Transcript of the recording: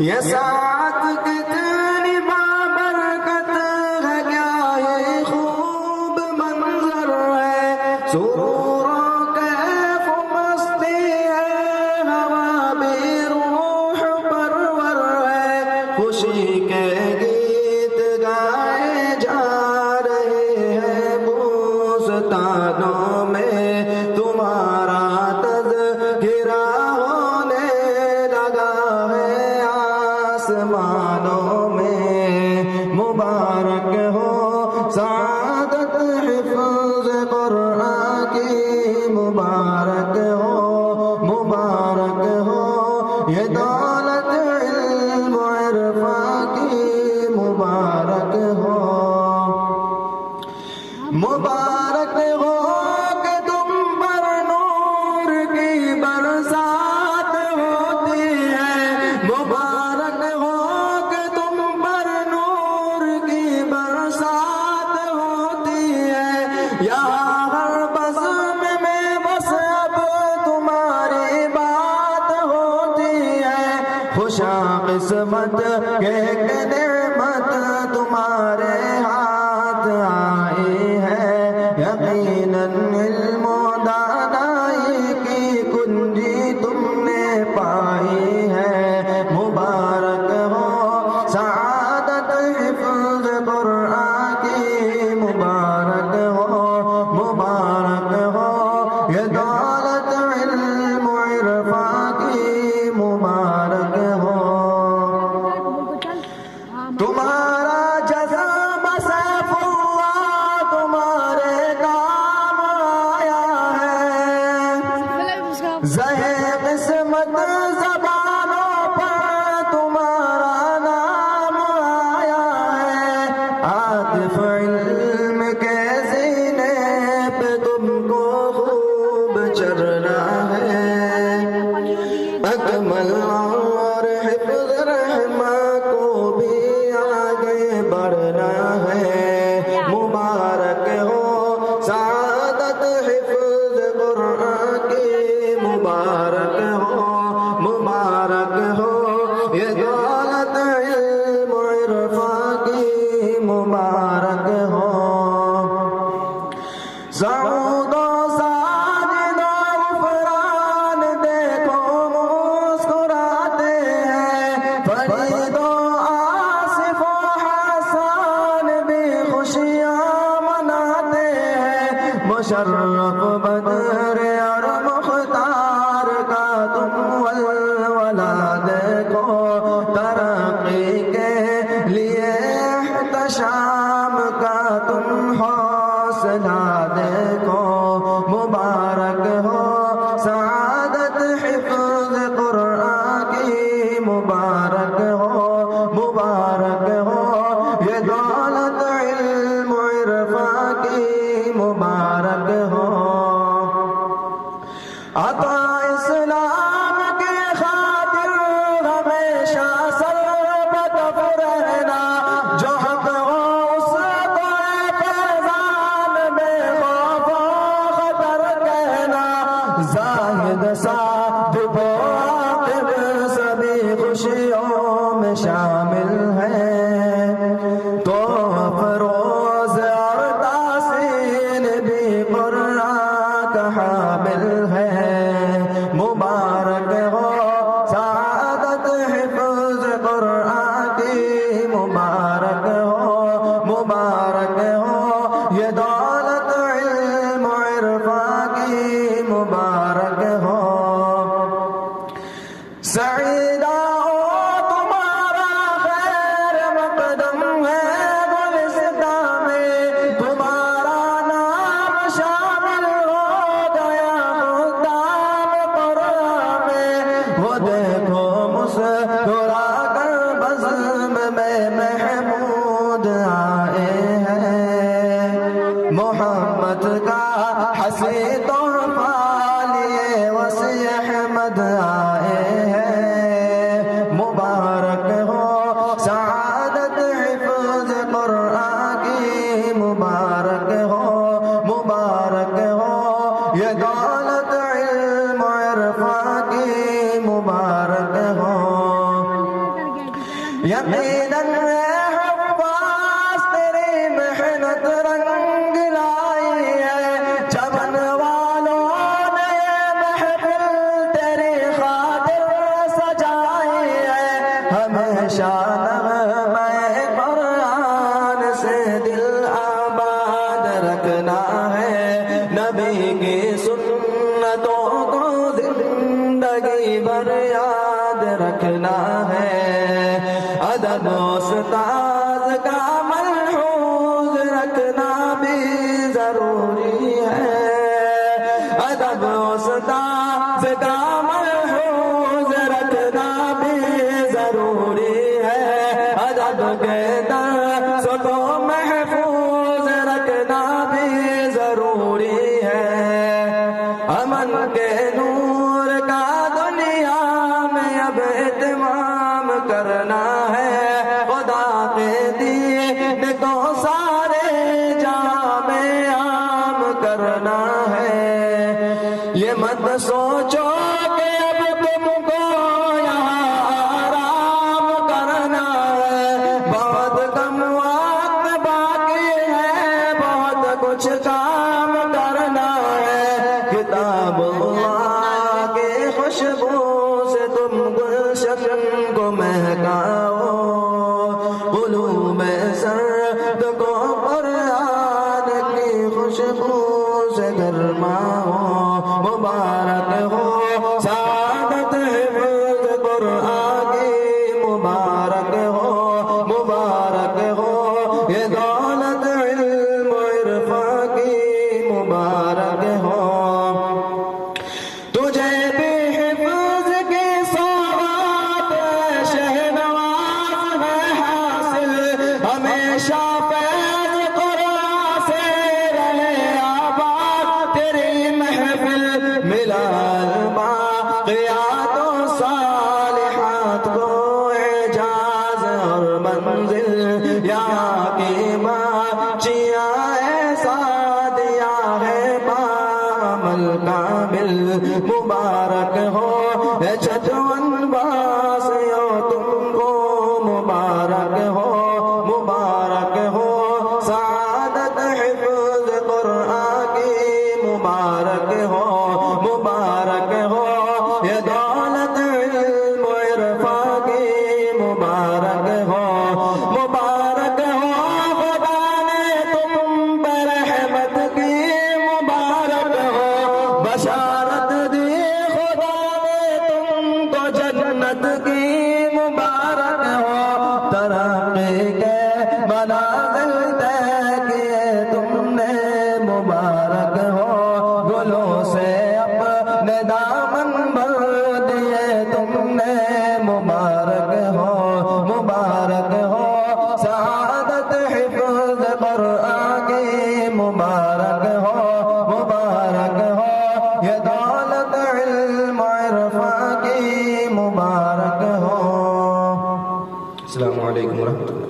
یہ ساتھ کتنی بابرکت ہے، کیا یہ خوب منظر ہے، سرور و کیف و مستی ہے، ہوا بھی روح پرور ہے، خوشی کے گیت گائے جا رہے ہیں، بوستانوں میں تمہارا تذکرہ ہونے لگا ہے، آسمانوں میں مبارک ہو سعادت حفظ قرآن کی، مبارک ہو یہ دولت علم و عرفان کی، مبارک ہو کہ تم پر نور کی برسات ہوتی ہے، مبارک ہو کہ تم پر نور کی برسات ہوتی ہے، یہاں ہر بزم میں بس اب تمہاری بات ہوتی ہے، خوشا قسمت کہ نعمت تمہارے ہاتھ آئی ہے، یقیناً علم و دانائی کی کنجی تم نے پائی ہے، مبارک ہو سعادت حفظ قرآن کی، مبارک ہو یہ دولت علم و عرفان کی، مبارک ہو تمہارا جذب سیف اللہ تمہارے کام آیا ہے، زہے قسمت زبانوں پر تمہارا نام آیا ہے، عاطف علم کے سینے پہ تم کو خوب چڑھنا ہے، اکمل اور حفظ رحمہ کو بھی آگے بڑھنا ہے، مبارک ہو سعادت حفظ قرآن کی، مبارک ہو یہ دولت علم و عرفان کی، مبارک ہو سعود و ساجد و غفران دیکھو مسکراتے ہیں، فرید و آصف و حسان بھی خوشیاں مناتے ہیں، مشرف بدر اور مختار کا تم ولولہ دیکھو، ترقی کے لیے احتشام کا تم حوصلہ دیکھو، مبارک ہو سعادت حفظ قرآن کی، مبارک ہو یہ دولت علم و عرفان کی، مبارک ہو عطا اسلام کی خاطر ہمیشہ سربت رہنا، جو حق ہو اس کو فیضان میں خوف و خطر کہنا، زاہد صادق و عاقب سبھی خوشیوں میں شامل ہیں، تو افروز اور تحسین بھی قرآن کا حامل ہے، مبارک ہو سعادت حفظ قرآن کی، مبارک ہو یہ دولت علم و عرفان کی، مبارک ہو سعیدہ ہو تمہارا خیر مقدم ہے، گلستان میں تمہارا نام شامل ہو گیا، خدام قرآن میں وہ دیکھو مسکرا کر بزم میں محمود آئے ہیں، محمد کا حسی تحفہ لیے وسیع احمد آئے ہیں، مبارک ہو سعادت حفظ قرآن کی، مبارک ہو یہ دولت علم و عرفان کی، مبارک ہو یقیناً حفاظ تیری محنت رنگ لائی ہے، چمن والوں نے محفل تیری خاطر سجائی ہے، ہمیشہ نغمۂ قرآن سے دل آباد رکھنا ہے، نبی کی سنتوں کو زندگی بھر یاد رکھنا ہے، ادب استاذ کا ملحوظ رکھنا بھی ضروری ہے، ادب استاذ کا ملحوظ رکھنا بھی ضروری ہے، ادب کے درس کو محفوظ رکھنا بھی ضروری ہے، امن کے نور کا دنیا میں اب اتمام کرنا ہے، خدا کے دین کو سارے جہاں میں عام کرنا ہے، یہ مت سوچو کہ اب تم کو یہاں آرام کرنا ہے، بہت کم وقت باقی ہے، بہت کچھ کام کرنا ہے، کتاب اللہ کی خوشبو سے تم گلشن کو مہکاؤ، قلوب سرد کو قرآن کی خوشبو سے گرماؤ، مبارک ہو سعادت حفظ قرآن کی، مبارک ہو یہ دولت علم و عرفان کی، مبارک ہو تجھے بھی حفظ کی سوغات شہنواز ہے حاصل، ہمیشہ فیض قرآن سے رہے آباد تیری محفل، ملا الباقیات و صالحات کو اعجاز اور منزل، یہاں کی بچیاں ایسا دیا ہے عمل کامل، مبارک ہو اے چھجون باسیوں تم کو، مبارک ہو سعادت حفظ قرآن کی، مبارک ہو یہ دولت علم و عرفان کی، مبارک ہو خدا نے تم پر رحمت کی، مبارک ہو بشارت دی خدا نے تم کو جنت کی، مبارک ہو ترقی کے منازل طے کیے تم نے، مبارک ہو گلوں سے اپنے دامن بھر دیے تم نے، مبارک ہو سعادت حفظ قرآن کی، مبارک ہو یہ دولت علم و عرفان کی، مبارک ہو۔ السلام علیکم ورحمۃ اللہ۔